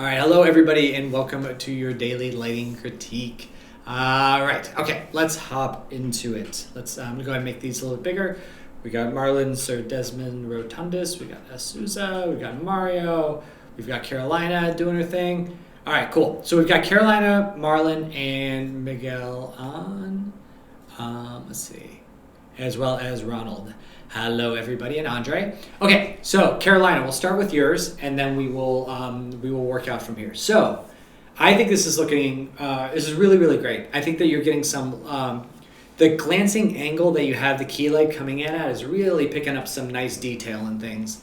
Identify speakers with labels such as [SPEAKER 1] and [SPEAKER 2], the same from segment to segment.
[SPEAKER 1] All right, hello everybody, and welcome to your daily lighting critique. Right, okay, let's hop into it. I'm gonna go ahead and make these a little bit bigger. We got Marlon, Sir Desmond Rotundus, we got Azusa, we got Mario, we've got Carolina doing her thing. All right, cool. So we've got Carolina, Marlon, and Miguel on. Let's see, as well as Ronald. Hello, everybody, and Andre. Okay, so Carolina, we'll start with yours, and then we will work out from here. So, I think this is looking this is really really great. I think that you're getting some the glancing angle that you have the key light coming in at is really picking up some nice detail and things,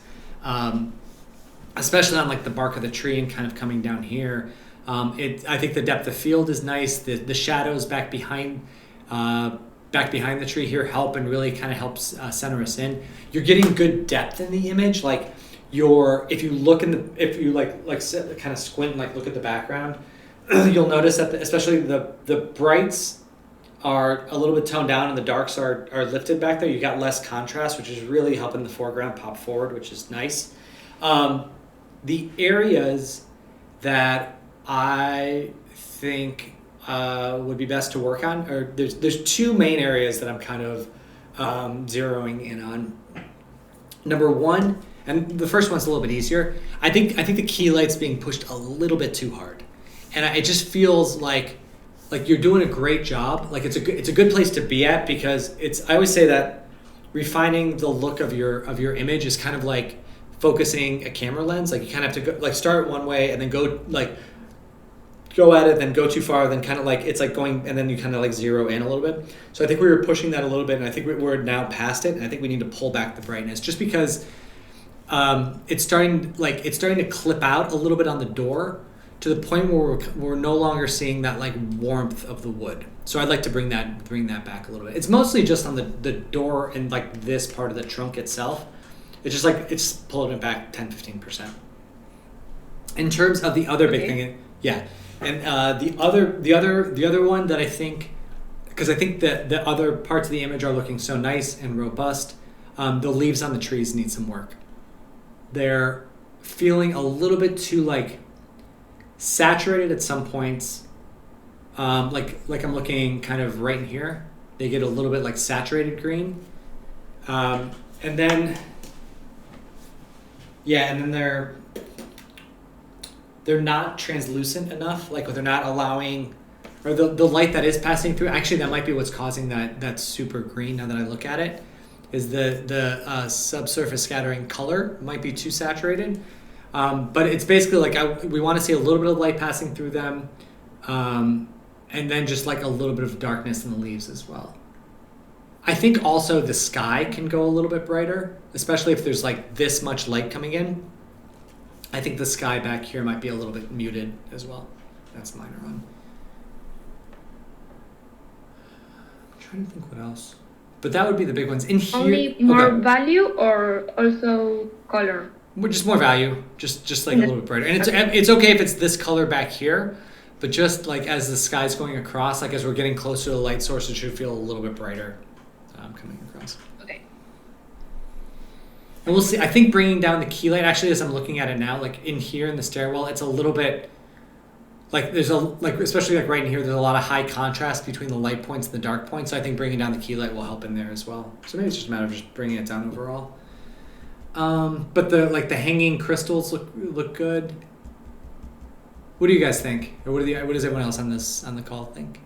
[SPEAKER 1] especially on like the bark of the tree and kind of coming down here. I think the depth of field is nice. The shadows back behind the tree here help and really kind of helps center us in. You're getting good depth in the image. Like if you sit, kind of squint and like look at the background, you'll notice that especially the brights are a little bit toned down and the darks are lifted back there. You got less contrast, which is really helping the foreground pop forward, which is nice. The areas that I think would be best to work on, or there's two main areas that I'm kind of zeroing in on. Number one, and the first one's a little bit easier. I think the key light's being pushed a little bit too hard, and it just feels like you're doing a great job. Like it's a good place to be at, because I always say that refining the look of your image is kind of like focusing a camera lens. Like you kind of have to go, like start one way and then go at it, then go too far, then kind of like it's like going, and then you kind of like zero in a little bit. So I think we were pushing that a little bit, and I think we're now past it, and I think we need to pull back the brightness just because it's starting to clip out a little bit on the door to the point where we're no longer seeing that like warmth of the wood. So I'd like to bring that back a little bit. It's mostly just on the door and like this part of the trunk itself. It's just like it's pulling it back 10-15%. In terms of the other big thing, yeah. And the other one that I think, because I think that the other parts of the image are looking so nice and robust, the leaves on the trees need some work. They're feeling a little bit too like saturated at some points. Like I'm looking kind of right in here. They get a little bit like saturated green, and then they're not translucent enough. Like they're not allowing, or the light that is passing through. Actually, that might be what's causing that super green. Now that I look at it, is the subsurface scattering color might be too saturated. But it's basically like we want to see a little bit of light passing through them, and then just like a little bit of darkness in the leaves as well. I think also the sky can go a little bit brighter, especially if there's like this much light coming in. I think the sky back here might be a little bit muted as well. That's minor on. I'm trying to think what else. But that would be the big ones. In here,
[SPEAKER 2] Only more value or also color?
[SPEAKER 1] Just more value, just like a little bit brighter. And it's okay if it's this color back here, but just like as the sky's going across, like as we're getting closer to the light source, it should feel a little bit brighter coming across.
[SPEAKER 2] Okay.
[SPEAKER 1] And we'll see. I think bringing down the key light, actually, as I'm looking at it now, like in here in the stairwell, it's a little bit like especially like right in here, there's a lot of high contrast between the light points and the dark points. So I think bringing down the key light will help in there as well. So maybe it's just a matter of just bringing it down overall. But the hanging crystals look good. What do you guys think? Or what does everyone else on the call think?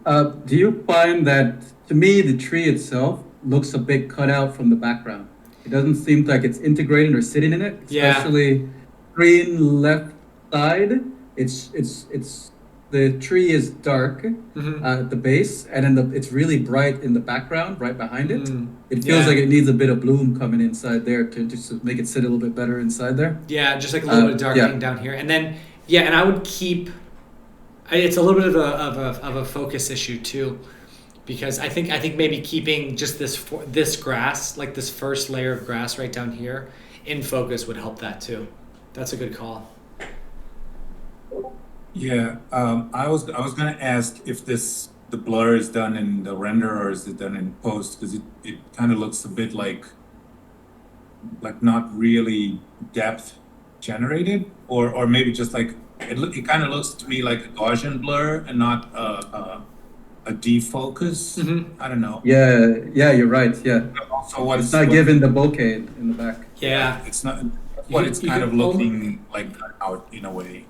[SPEAKER 3] Do you find that, to me, the tree itself looks a bit cut out from the background? It doesn't seem like it's integrated or sitting in it, especially green left side. It's the tree is dark at the base, and then it's really bright in the background, right behind it. It feels like it needs a bit of bloom coming inside there to just make it sit a little bit better inside there.
[SPEAKER 1] Yeah, just like a little bit of darkening down here, and then and I would keep. It's a little bit of a focus issue too, because I think maybe keeping just this grass, like this first layer of grass right down here, in focus would help that too. That's a good call.
[SPEAKER 4] Yeah, I was gonna ask if the blur is done in the render or is it done in post, because it kind of looks a bit like not really depth generated, or maybe just like it kind of looks to me like a Gaussian blur and not a defocus. I don't know.
[SPEAKER 3] Yeah, you're right. Yeah,
[SPEAKER 4] Also, what
[SPEAKER 3] it's
[SPEAKER 4] is
[SPEAKER 3] not
[SPEAKER 4] what,
[SPEAKER 3] given the bokeh in the back.
[SPEAKER 1] Yeah.
[SPEAKER 4] it's not what it's
[SPEAKER 1] You
[SPEAKER 4] kind
[SPEAKER 1] can
[SPEAKER 4] of looking like cut out in a way.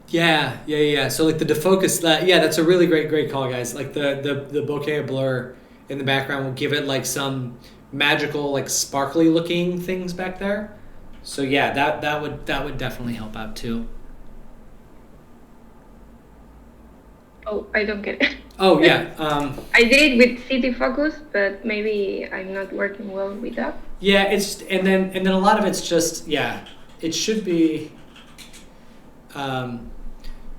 [SPEAKER 1] Yeah. So like the defocus, that's a really great call, guys. Like the bokeh blur in the background will give it like some magical, like sparkly looking things back there. So yeah, that would definitely help out too.
[SPEAKER 2] Oh, I don't get it.
[SPEAKER 1] Oh yeah,
[SPEAKER 2] I did it with city focus, but maybe I'm not working well with that.
[SPEAKER 1] yeah. It's and then a lot of it's just it should be.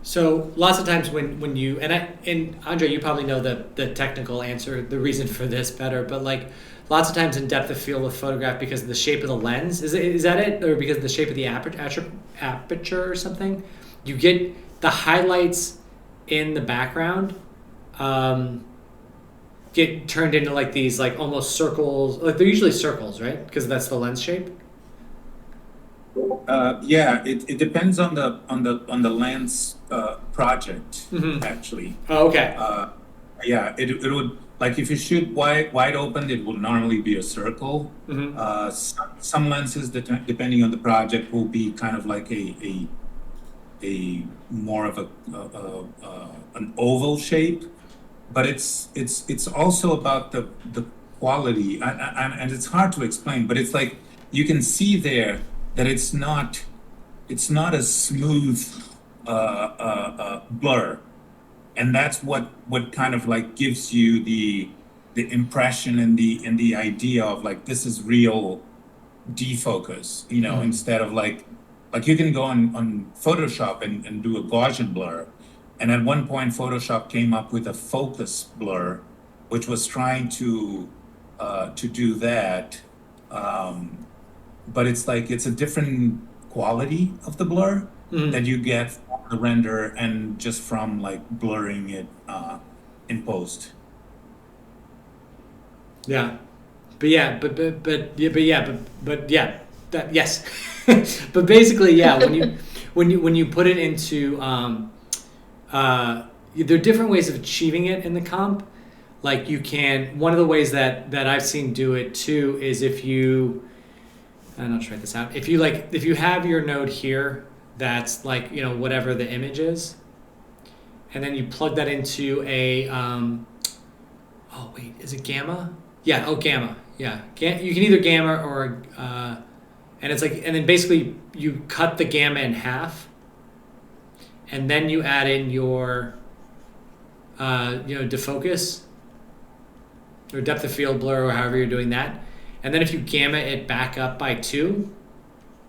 [SPEAKER 1] So lots of times when you and Andre, you probably know the technical answer, the reason for this better, but like lots of times in depth of field with photograph, because of the shape of the lens, is that it, or because of the shape of the aperture or something, you get the highlights in the background get turned into like these like almost circles, like they're usually circles, right? Because that's the lens shape.
[SPEAKER 4] Yeah, it depends on the lens project actually.
[SPEAKER 1] Oh, okay.
[SPEAKER 4] Yeah, it would, like if you shoot wide open, it would normally be a circle. Some lenses, depending on the project, will be kind of like a more of an oval shape, but it's also about the quality, and it's hard to explain, but it's like you can see there that it's not a smooth blur, and that's what kind of like gives you the impression and the idea of like this is real defocus, instead of like you can go on Photoshop and do a Gaussian blur, and at one point Photoshop came up with a focus blur, which was trying to do that, but it's like it's a different quality of the blur that you get from the render and just from like blurring it in post.
[SPEAKER 1] Yeah, but yes, but basically, yeah. When you put it into, there are different ways of achieving it in the comp. Like you can, one of the ways that I've seen do it too is if you, and I'll try this out. If you have your node here, that's like whatever the image is, and then you plug that into a, oh wait, is it gamma? Yeah, gamma. Yeah, you can either gamma or, and it's like, and then basically you cut the gamma in half, and then you add in your, defocus, or depth of field blur, or however you're doing that, and then if you gamma it back up by 2,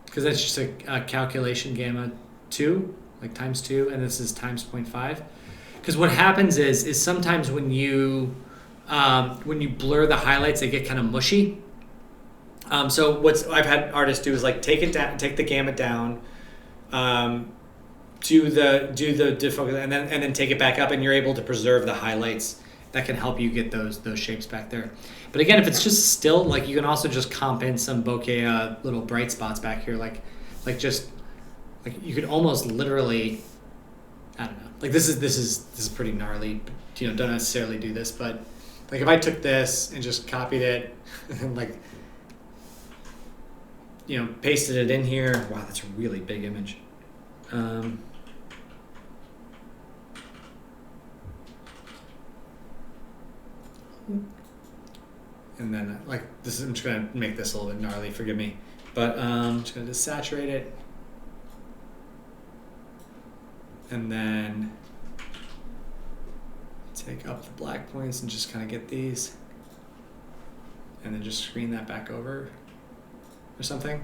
[SPEAKER 1] because that's just a calculation gamma 2, like times 2, and this is times 0.5. Because what happens is sometimes when you blur the highlights, they get kind of mushy. So what I've had artists do is like take the gamma down, do the defocus, and then take it back up, and you're able to preserve the highlights. That can help you get those shapes back there. But again, if it's just still, like you can also just comp in some bokeh little bright spots back here, like you could almost literally, I don't know. Like this is pretty gnarly. Don't necessarily do this, but like if I took this and just copied it and like pasted it in here. Wow, that's a really big image. And then like this is, I'm just gonna make this a little bit gnarly, forgive me, but I'm just gonna desaturate it, and then take up the black points and just kind of get these, and then just screen that back over or something,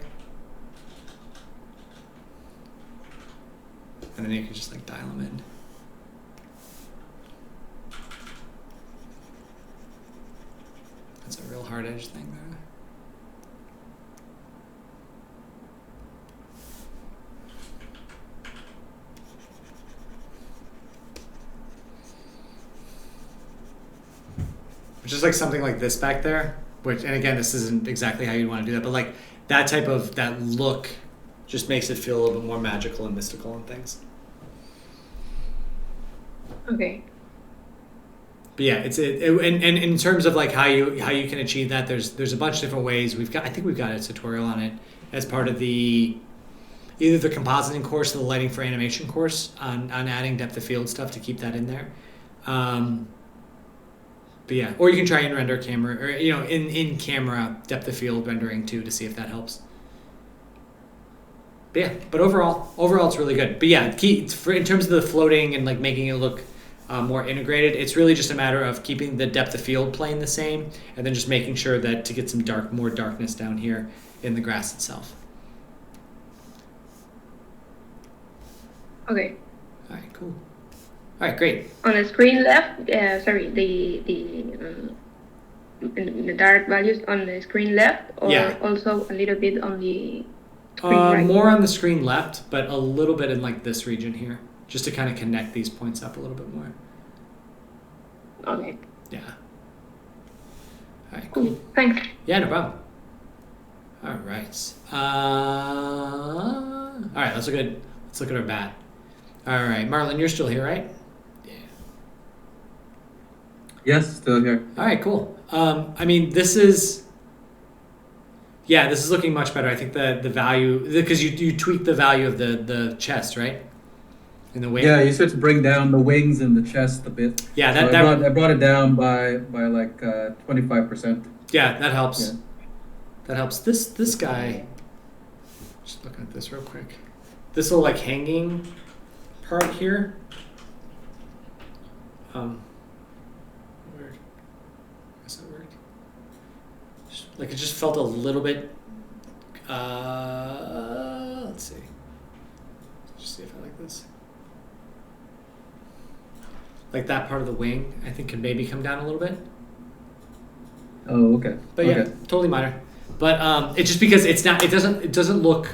[SPEAKER 1] and then you can just like dial them in. That's a real hard edge thing there. Which is like something like this back there, which, and again, this isn't exactly how you'd want to do that, but like that type of, that look Just makes it feel a little bit more magical and mystical and things.
[SPEAKER 2] Okay.
[SPEAKER 1] But yeah, and in terms of like how you can achieve that, there's a bunch of different ways. I think we've got a tutorial on it as part of either the compositing course or the lighting for animation course on adding depth of field stuff to keep that in there. But yeah, or you can try and render camera or in camera depth of field rendering too to see if that helps. But yeah, but overall it's really good. But yeah, in terms of the floating and like making it look more integrated, it's really just a matter of keeping the depth of field plane the same, and then just making sure that to get some more darkness down here in the grass itself.
[SPEAKER 2] Okay.
[SPEAKER 1] All right, cool. All right, great.
[SPEAKER 2] On the screen left, sorry, the dark values on the screen left, or also a little bit on the screen right?
[SPEAKER 1] More on the screen left, but a little bit in like this region here, just to kind of connect these points up a little bit more.
[SPEAKER 2] Okay.
[SPEAKER 1] Yeah. All right,
[SPEAKER 2] Cool. Thanks.
[SPEAKER 1] Yeah, no problem. All right. All right, let's look at our bat. All right, Marlon, you're still here, right? Yeah.
[SPEAKER 3] Yes, still here.
[SPEAKER 1] All right, cool. I mean, this is looking much better. I think the value, because you tweaked the value of the chest, right? In the wing.
[SPEAKER 3] Yeah, you said to bring down the wings and the chest a bit.
[SPEAKER 1] Yeah,
[SPEAKER 3] I brought it down by like 25%.
[SPEAKER 1] Yeah, that helps.
[SPEAKER 3] Yeah.
[SPEAKER 1] That helps. This guy. Just looking at this real quick. This little like hanging part here. Weird. I guess that worked. Like it just felt a little bit. Let's see. Just see if I like this. Like that part of the wing, I think could maybe come down a little bit.
[SPEAKER 3] Oh, okay.
[SPEAKER 1] But yeah, totally minor. But it's just because it doesn't look.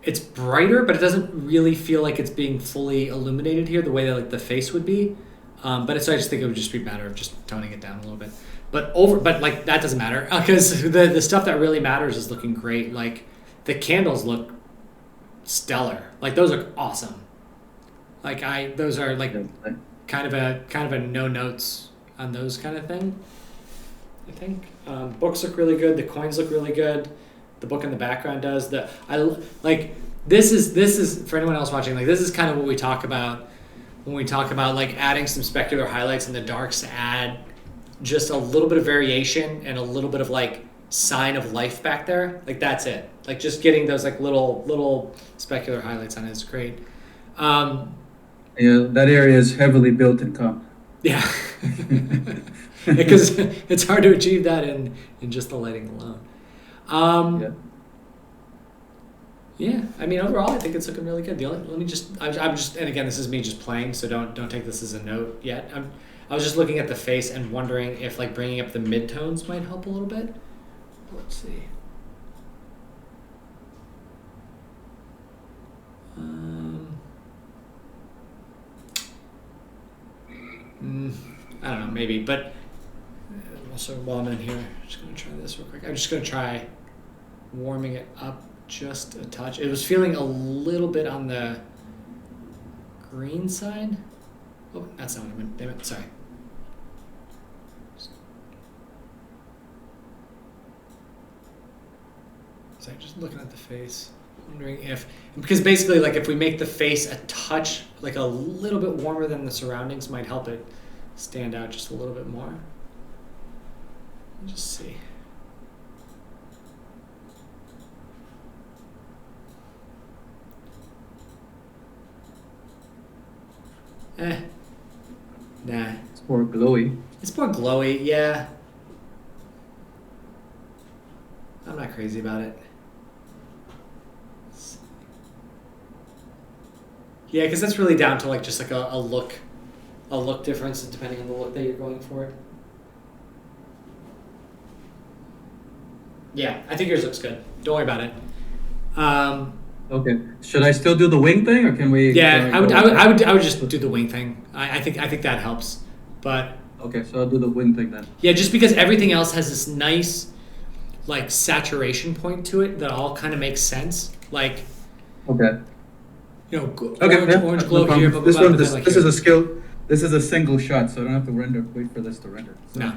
[SPEAKER 1] It's brighter, but it doesn't really feel like it's being fully illuminated here the way that like the face would be. So I just think it would just be a matter of just toning it down a little bit. But like that doesn't matter because the stuff that really matters is looking great. Like the candles look stellar. Like those are awesome. Like those are like kind of a no notes on those kind of thing. I think books look really good. The coins look really good. The book in the background does. This is for anyone else watching. Like this is kind of what we talk about when we talk about like adding some specular highlights in the darks to add just a little bit of variation and a little bit of like sign of life back there. Like that's it. Like just getting those like little specular highlights on it is great.
[SPEAKER 3] Yeah, that area is heavily built in comp.
[SPEAKER 1] Yeah. Because it's hard to achieve that in just the lighting alone. Yeah, I mean overall I think it's looking really good. I'm just and again this is me just playing, so don't take this as a note yet. I was just looking at the face and wondering if like bringing up the midtones might help a little bit. Let's see. I don't know, maybe, but also while I'm in here, I'm just gonna try this real quick. I'm just gonna try warming it up just a touch. It was feeling a little bit on the green side. Oh, that's not what I meant. Damn it, sorry. Sorry, just looking at the face, wondering because basically like if we make the face a touch, like a little bit warmer than the surroundings might help it stand out just a little bit more. Just see. Nah.
[SPEAKER 3] It's more glowy.
[SPEAKER 1] It's more glowy, yeah. I'm not crazy about it. Yeah, because that's really down to like just like a look difference depending on the look that you're going for. Yeah, I think yours looks good. Don't worry about it.
[SPEAKER 3] Okay. Should I still do the wing thing, or can we?
[SPEAKER 1] Yeah, I would just do the wing thing. I think that helps. But
[SPEAKER 3] okay, so I'll do the wing thing then.
[SPEAKER 1] yeah, just because everything else has this nice like saturation point to it that all kind of makes sense. like
[SPEAKER 3] Okay.
[SPEAKER 1] orange, orange
[SPEAKER 3] no
[SPEAKER 1] glow here,
[SPEAKER 3] problem.
[SPEAKER 1] blah, blah, blah, but then,
[SPEAKER 3] This
[SPEAKER 1] here.
[SPEAKER 3] is a skill. This is a single shot, so I don't have to wait for this to render. So,
[SPEAKER 1] No.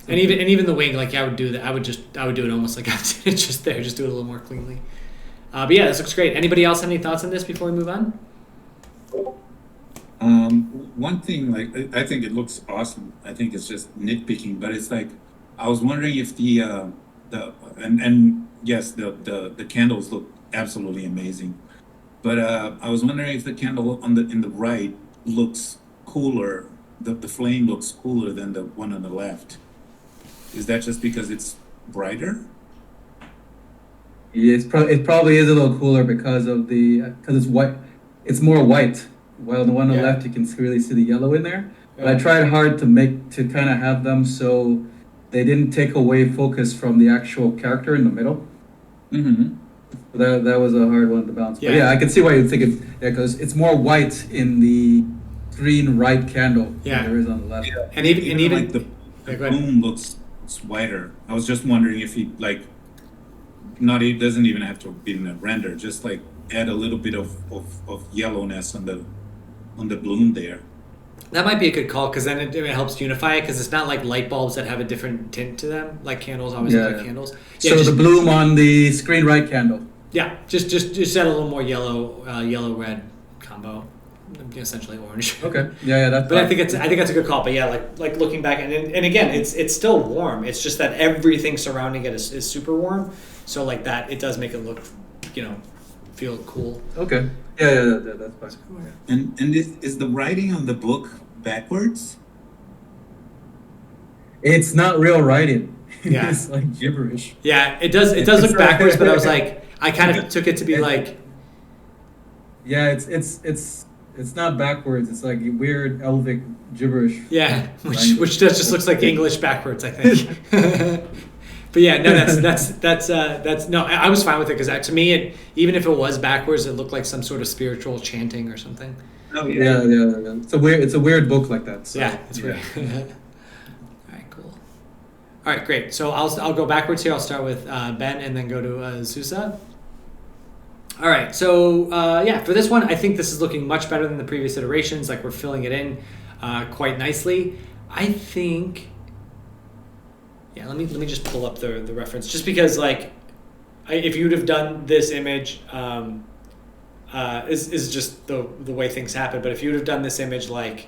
[SPEAKER 1] And even the wing, like I would do that. I would do it almost like I did it just there, just do it a little more cleanly. But yeah, this looks great. Anybody else have any thoughts on this before we move on?
[SPEAKER 4] One thing, like I think it looks awesome. I think it's just nitpicking, but it's like I was wondering if and yes, the candles look absolutely amazing, but I was wondering if the candle in the right looks cooler. The flame looks cooler than the one on the left. Is that just because it's brighter?
[SPEAKER 3] Yeah, it probably is a little cooler because it's white. It's more white. While the one on the left, you can really see the yellow in there. But I tried hard to kind of have them so they didn't take away focus from the actual character in the middle.
[SPEAKER 4] Mm-hmm.
[SPEAKER 3] That was a hard one to balance.
[SPEAKER 1] Yeah.
[SPEAKER 3] But yeah, I can see why you'd think it. Yeah, because it's more white in the green right candle than there is on the left.
[SPEAKER 4] Yeah.
[SPEAKER 1] And even
[SPEAKER 4] like the bloom looks whiter. I was just wondering if he like it doesn't even have to be in a render, just like add a little bit of yellowness on the bloom there.
[SPEAKER 1] That might be a good call because then it helps unify it because it's not like light bulbs that have a different tint to them. Like candles always have like candles. Yeah,
[SPEAKER 3] so the bloom on the screen right candle.
[SPEAKER 1] Yeah, just add a little more yellow red combo, essentially orange.
[SPEAKER 3] Okay. Yeah, that's.
[SPEAKER 1] But I think that's a good call. But yeah, like looking back and again, it's still warm. It's just that everything surrounding it is super warm. So like that, it does make it look, feel cool.
[SPEAKER 3] Okay. Yeah, that's fine.
[SPEAKER 4] And is the writing on the book backwards?
[SPEAKER 3] It's not real writing.
[SPEAKER 1] Yeah.
[SPEAKER 3] It's like gibberish.
[SPEAKER 1] Yeah, it does look backwards, but I was like, I kind of took it to be like.
[SPEAKER 3] Yeah, it's not backwards. It's like weird Elvic gibberish.
[SPEAKER 1] Yeah, which just looks like English backwards, I think. But yeah, no, that's no. I was fine with it because to me, even if it was backwards, it looked like some sort of spiritual chanting or something.
[SPEAKER 3] Oh yeah. It's a weird book like that. So,
[SPEAKER 1] yeah, it's weird. All right, cool. All right, great. So I'll go backwards here. I'll start with Ben and then go to Azusa. All right, so for this one, I think this is looking much better than the previous iterations. Like we're filling it in quite nicely. I think. Yeah, let me just pull up the reference, just because if you would have done this image, is just the way things happen. But if you would have done this image like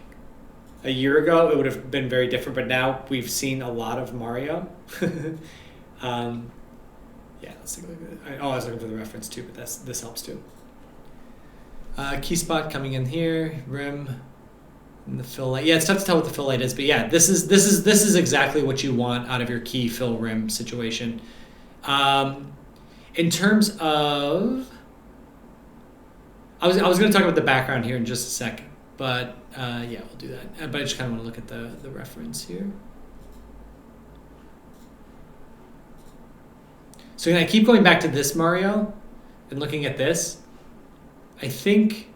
[SPEAKER 1] a year ago, it would have been very different. But now we've seen a lot of Mario. Let's take a look at it. I was looking for the reference too, but this helps too. Key spot coming in here, rim. And the fill light. Yeah, it's tough to tell what the fill light is, but yeah, this is exactly what you want out of your key fill rim situation. In terms of, I was going to talk about the background here in just a second, but we'll do that. But I just kind of want to look at the reference here. So I keep going back to this Mario and looking at this. I think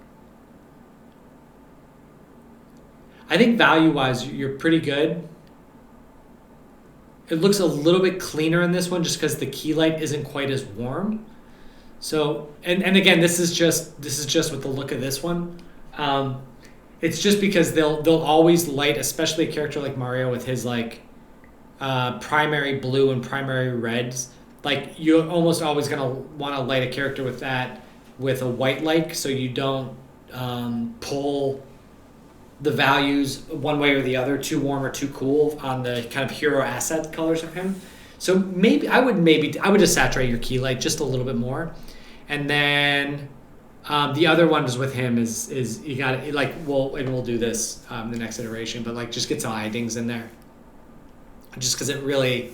[SPEAKER 1] value-wise, you're pretty good. It looks a little bit cleaner in this one just because the key light isn't quite as warm. So, and again, this is just with the look of this one. It's just because they'll always light, especially a character like Mario with his primary blue and primary reds. Like you're almost always gonna want to light a character with that with a white light, so you don't pull the values one way or the other, too warm or too cool on the kind of hero asset colors of him. So I would just saturate your key light just a little bit more, and then the other one is with him is you got it we'll do this the next iteration, but just get some hidings in there, just because it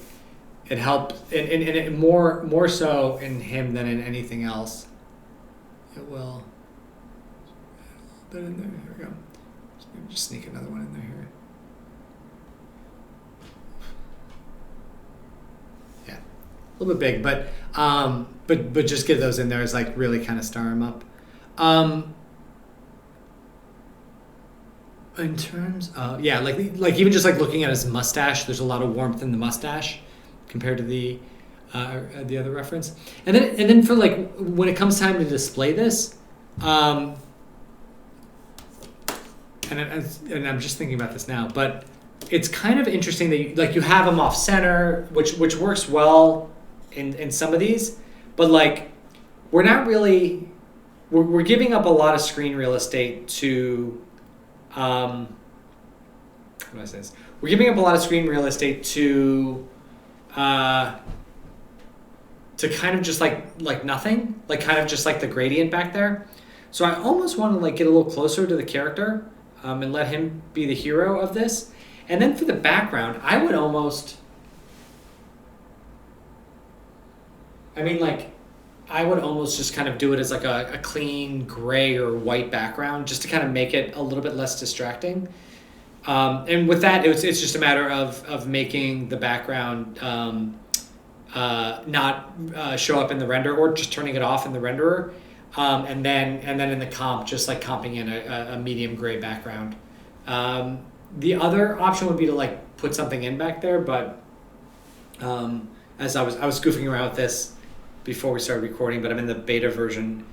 [SPEAKER 1] helps and more so in him than in anything else. It will. Put it in there. Here we go. Just sneak another one in there here. Yeah, a little bit big, but just get those in there as really kind of star them up. In terms of even just looking at his mustache, there's a lot of warmth in the mustache compared to the. the other reference. And then for like when it comes time to display this, and I'm just thinking about this now, but it's kind of interesting that you have them off center, which works well in some of these, but like we're not really we're giving up a lot of screen real estate to how do I say this? We're giving up a lot of screen real estate to kind of just like nothing, like kind of just like the gradient back there. So I almost want to like get a little closer to the character and let him be the hero of this. And then for the background, I would almost just kind of do it as like a clean gray or white background just to kind of make it a little bit less distracting. And with that, it's just a matter of making the background not show up in the render, or just turning it off in the renderer, and then in the comp, just like comping in a medium gray background. The other option would be to like put something in back there, but as I was goofing around with this before we started recording, but I'm in the beta version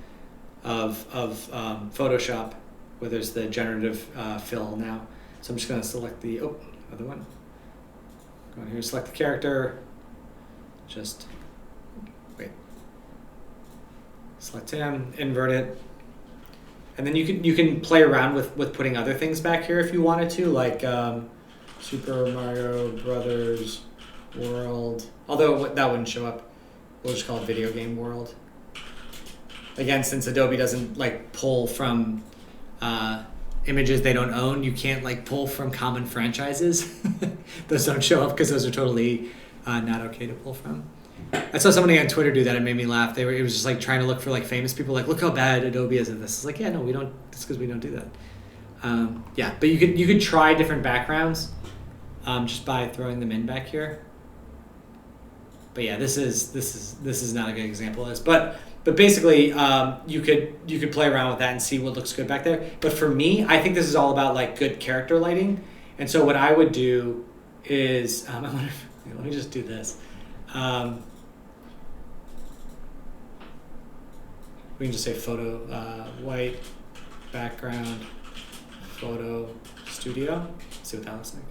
[SPEAKER 1] of Photoshop where there's the generative fill now. So I'm just going to select the other one. Go on here, select the character. Just wait. Select him, invert it, and then you can play around with putting other things back here if you wanted to, like Super Mario Brothers World. Although that wouldn't show up. We'll just call it Video Game World. Again, since Adobe doesn't like pull from images they don't own, you can't like pull from common franchises. Those don't show up because those are totally not okay to pull from. I saw somebody on Twitter do that. It made me laugh. It was just like trying to look for like famous people. Like, look how bad Adobe is at this. It's like, yeah, no, we don't. It's because we don't do that. Yeah, but you could try different backgrounds just by throwing them in back here. But yeah, this is not a good example of this. But basically, you could play around with that and see what looks good back there. But for me, I think this is all about like good character lighting. And so what I would do is let me just do this. We can just say photo white background photo studio. See what that looks like.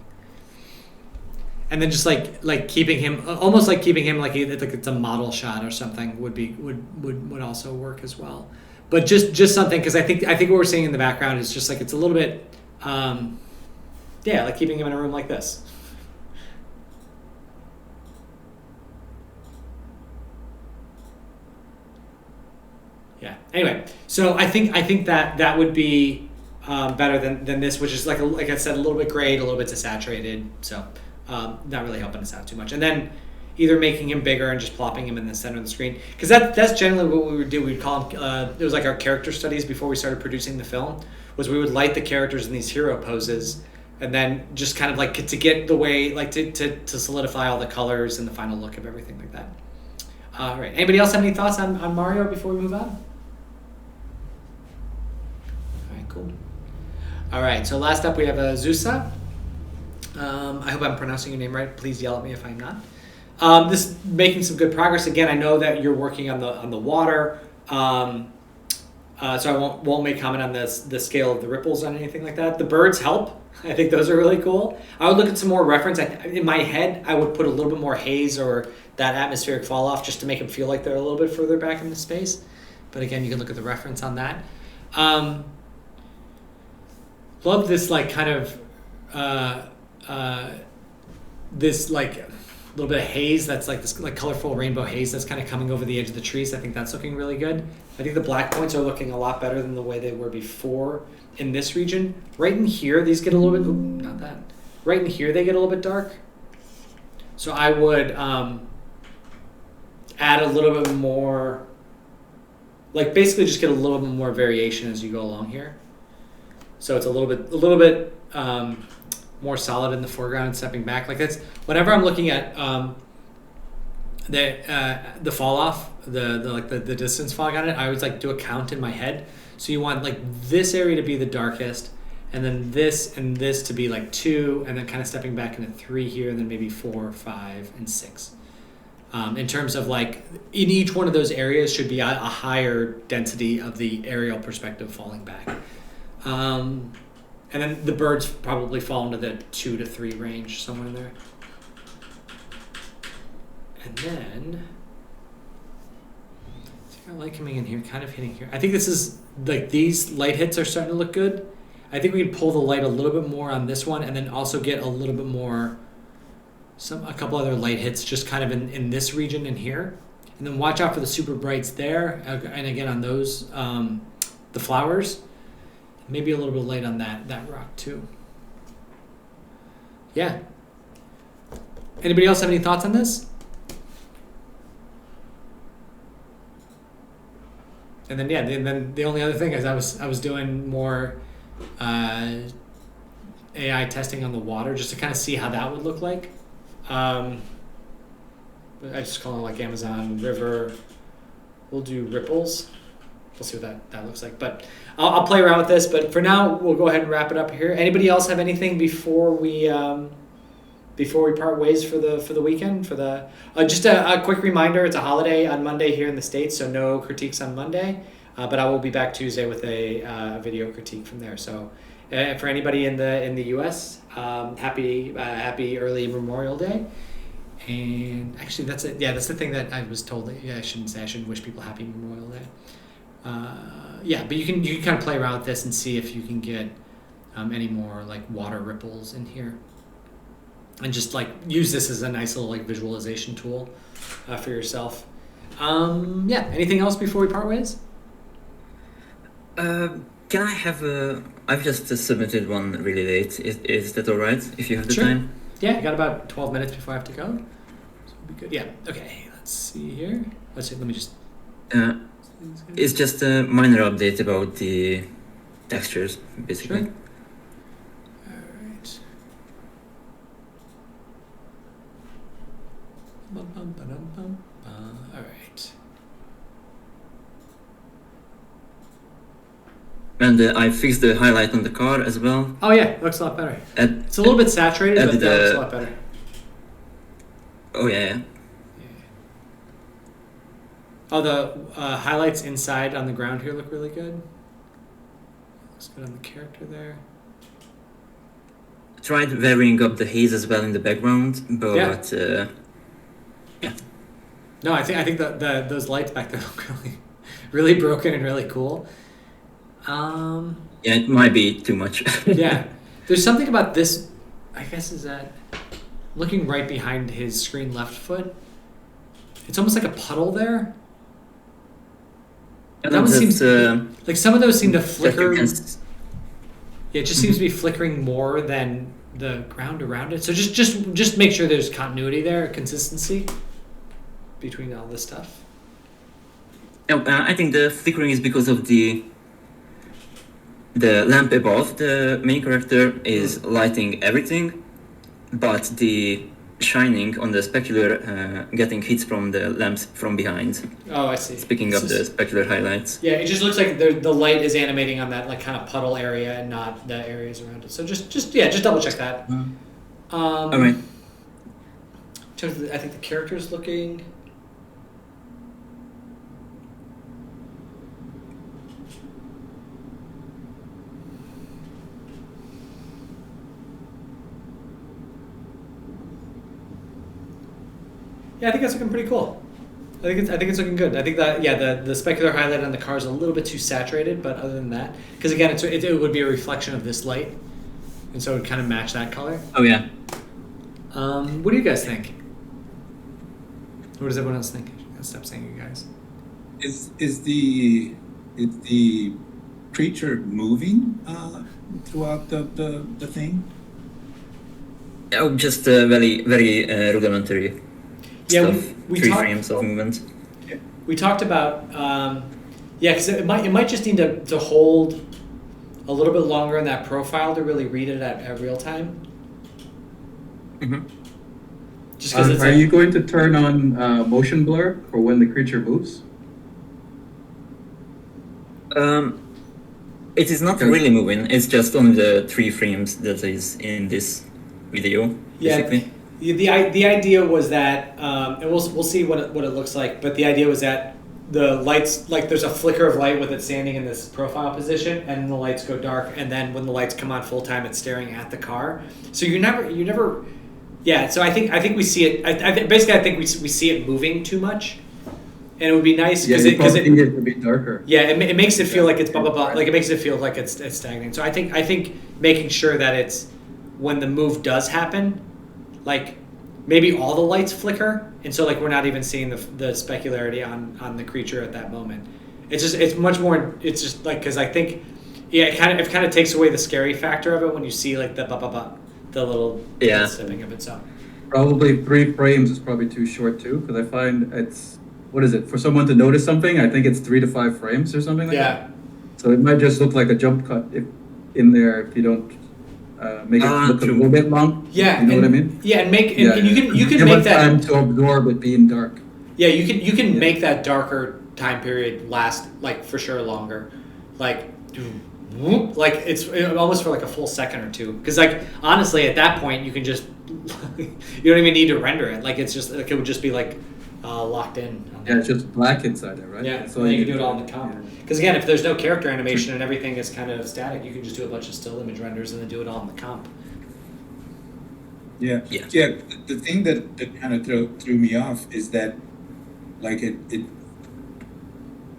[SPEAKER 1] And then just like keeping him almost like keeping him like it's a model shot or something would also work as well. But just something, because I think what we're seeing in the background is just like it's a little bit like keeping him in a room like this. Yeah. Anyway, so I think that would be better than this, which is like I said, a little bit grayed, a little bit desaturated. So not really helping us out too much. And then either making him bigger and just plopping him in the center of the screen, because that's generally what we would do. We'd call him. It was like our character studies before we started producing the film. Was we would light the characters in these hero poses, and then just kind of like to get the way like to solidify all the colors and the final look of everything like that. All right. Anybody else have any thoughts on Mario before we move on? Cool. All right, so last up we have Azusa. I hope I'm pronouncing your name right. Please yell at me if I'm not. This making some good progress. Again, I know that you're working on the water, so I won't make comment on the scale of the ripples on anything like that. The birds help. I think those are really cool. I would look at some more reference. In my head, I would put a little bit more haze or that atmospheric fall off just to make them feel like they're a little bit further back into space. But again, you can look at the reference on that. Love this like kind of this like a little bit of haze that's like this like colorful rainbow haze that's kind of coming over the edge of the trees. I think that's looking really good. I think the black points are looking a lot better than the way they were before in this region. Right in here, these get a little bit not that. Right in here, they get a little bit dark. So I would add a little bit more, like basically just get a little bit more variation as you go along here. So it's a little bit more solid in the foreground and stepping back. Like that's whenever I'm looking at the fall off, the distance falling on it, I always like do a count in my head. So you want like this area to be the darkest, and then this and this to be like 2, and then kind of stepping back into 3 here, and then maybe 4, 5, and 6. in terms of like in each one of those areas should be a higher density of the aerial perspective falling back. And then the birds probably fall into the 2 to 3 range, somewhere in there. And then, I like coming in here, kind of hitting here. I think this is, like, these light hits are starting to look good. I think we can pull the light a little bit more on this one and then also get a little bit more, a couple other light hits just kind of in this region in here. And then watch out for the super brights there. And again, on those, the flowers. Maybe a little bit light on that rock too. Yeah. Anybody else have any thoughts on this? And then then the only other thing is I was doing more AI testing on the water just to kind of see how that would look like. I just call it like Amazon River. We'll do ripples. We'll see what that looks like. But I'll play around with this. But for now, we'll go ahead and wrap it up here. Anybody else have anything before we part ways for the weekend? For the just a quick reminder, it's a holiday on Monday here in the States, so no critiques on Monday. But I will be back Tuesday with a video critique from there. So for anybody in the U.S., happy early Memorial Day. And actually, that's it. Yeah, that's the thing that I was told. I shouldn't say. I shouldn't wish people happy Memorial Day. But you can kind of play around with this and see if you can get any more like water ripples in here, and just like use this as a nice little like visualization tool for yourself. Anything else before we part ways?
[SPEAKER 5] Can I have I've just submitted one really late. Is that all right? If you have the
[SPEAKER 1] Sure.
[SPEAKER 5] time.
[SPEAKER 1] Yeah, I got about 12 minutes before I have to go. So it'll be good. Yeah. Okay. Let's see here. Let's see. Let me just.
[SPEAKER 5] It's just a minor update about the textures, basically.
[SPEAKER 1] Sure. All right. All right.
[SPEAKER 5] And I fixed the highlight on the car as well.
[SPEAKER 1] Oh yeah, looks a lot better. It's a little bit saturated, but that looks a lot better.
[SPEAKER 5] Oh yeah.
[SPEAKER 1] Oh, the highlights inside on the ground here look really good. Looks good on the character there.
[SPEAKER 5] Tried varying up the haze as well in the background, but
[SPEAKER 1] No, I think that those lights back there look really broken and really cool.
[SPEAKER 5] it might be too much.
[SPEAKER 1] Yeah, there's something about this. I guess is that looking right behind his screen left foot. It's almost like a puddle there. That one seems like some of those seem to flicker. Yeah, it just seems to be flickering more than the ground around it. So just make sure there's continuity there, consistency between all this stuff.
[SPEAKER 5] I think the flickering is because of the lamp above the main character is lighting everything, but the shining on the specular getting hits from the lamps from behind.
[SPEAKER 1] Oh, I see.
[SPEAKER 5] It's picking up the specular highlights.
[SPEAKER 1] Yeah, it just looks like the light is animating on that like kind of puddle area and not the areas around it. So just double check that.
[SPEAKER 5] All right.
[SPEAKER 1] I think the character's looking. Yeah, I think it's looking pretty cool. I think it's looking good. I think that the specular highlight on the car is a little bit too saturated, but other than that, because again, it would be a reflection of this light, and so it would kind of match that color.
[SPEAKER 5] Oh yeah.
[SPEAKER 1] What do you guys think? What does everyone else think? I'll stop saying you guys.
[SPEAKER 4] Is the creature moving throughout the thing?
[SPEAKER 5] Oh, just very very rudimentary.
[SPEAKER 1] Yeah,
[SPEAKER 5] stuff.
[SPEAKER 1] we
[SPEAKER 5] 3
[SPEAKER 1] talked,
[SPEAKER 5] frames of movement.
[SPEAKER 1] We talked about because it might just need to hold a little bit longer in that profile to really read it at real time.
[SPEAKER 5] Mm-hmm.
[SPEAKER 1] Just because
[SPEAKER 3] are you going to turn on motion blur for when the creature moves?
[SPEAKER 5] It is not really moving. It's just only the 3 frames that is in this video.
[SPEAKER 1] Yeah,
[SPEAKER 5] basically.
[SPEAKER 1] The idea was that, and we'll see what it looks like. But the idea was that the lights, like there's a flicker of light with it standing in this profile position, and the lights go dark, and then when the lights come on full time, it's staring at the car. So you never, yeah. So I think we see it. I think we see it moving too much, and it would be nice
[SPEAKER 3] because it would be darker.
[SPEAKER 1] Yeah, it makes it feel like it's blah blah blah. Like it makes it feel like it's stagnating. So I think making sure that it's when the move does happen, like maybe all the lights flicker, and so like we're not even seeing the specularity on the creature at that moment. It's much more. It's just like because I think it kind of takes away the scary factor of it when you see like the blah blah blah, the little snipping of it. So
[SPEAKER 3] probably 3 frames is probably too short too, because I find it's. What is it? For someone to notice something, I think it's 3 to 5 frames or something like that. So it might just look like a jump cut if you don't make it look a little bit long.
[SPEAKER 1] Yeah.
[SPEAKER 3] You know what I mean?
[SPEAKER 1] Yeah, and you can make that
[SPEAKER 3] time to absorb it being dark.
[SPEAKER 1] Yeah, you can make that darker time period last like for sure longer. Like it's almost for like a full second or two. Because like honestly at that point you can just you don't even need to render it. Like it's just like it would just be like locked in.
[SPEAKER 3] Yeah, it's just black inside it, right?
[SPEAKER 1] Yeah, so you can do it all in the comp. Because again, if there's no character animation and everything is kind of static, you can just do a bunch of still image renders and then do it all in the comp.
[SPEAKER 4] Yeah. The thing that kind of threw me off is that, like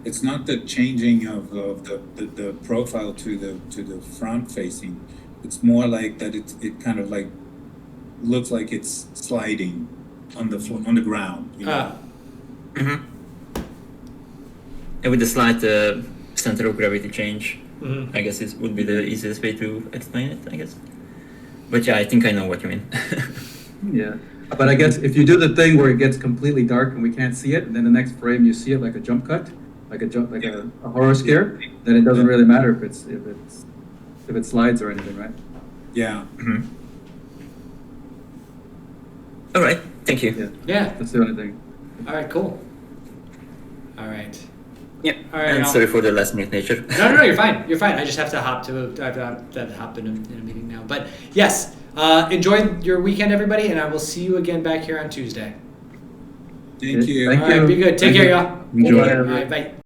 [SPEAKER 4] it's not the changing of the profile to the front facing. It's more like that. It kind of like looks like it's sliding on the ground. You know?
[SPEAKER 5] And with the slight center of gravity change, I guess it would be the easiest way to explain it, I guess. But yeah, I think I know what you mean.
[SPEAKER 3] Yeah, but I guess if you do the thing where it gets completely dark and we can't see it, and then the next frame you see it like a jump cut, like a horror scare, then it doesn't really matter if it slides or anything, right?
[SPEAKER 4] Yeah.
[SPEAKER 5] All right. Thank you.
[SPEAKER 1] Yeah.
[SPEAKER 3] That's the only thing.
[SPEAKER 1] All right. Cool. All right.
[SPEAKER 5] Yeah.
[SPEAKER 1] All right.
[SPEAKER 5] And sorry for the last minute nature.
[SPEAKER 1] No. You're fine. You're fine. I just have to hop in a meeting now. But yes, enjoy your weekend, everybody, and I will see you again back here on Tuesday.
[SPEAKER 4] Thank you.
[SPEAKER 3] Thank
[SPEAKER 1] All right.
[SPEAKER 3] you.
[SPEAKER 1] Be good. Take care, y'all.
[SPEAKER 3] Enjoy.
[SPEAKER 1] All right. Bye.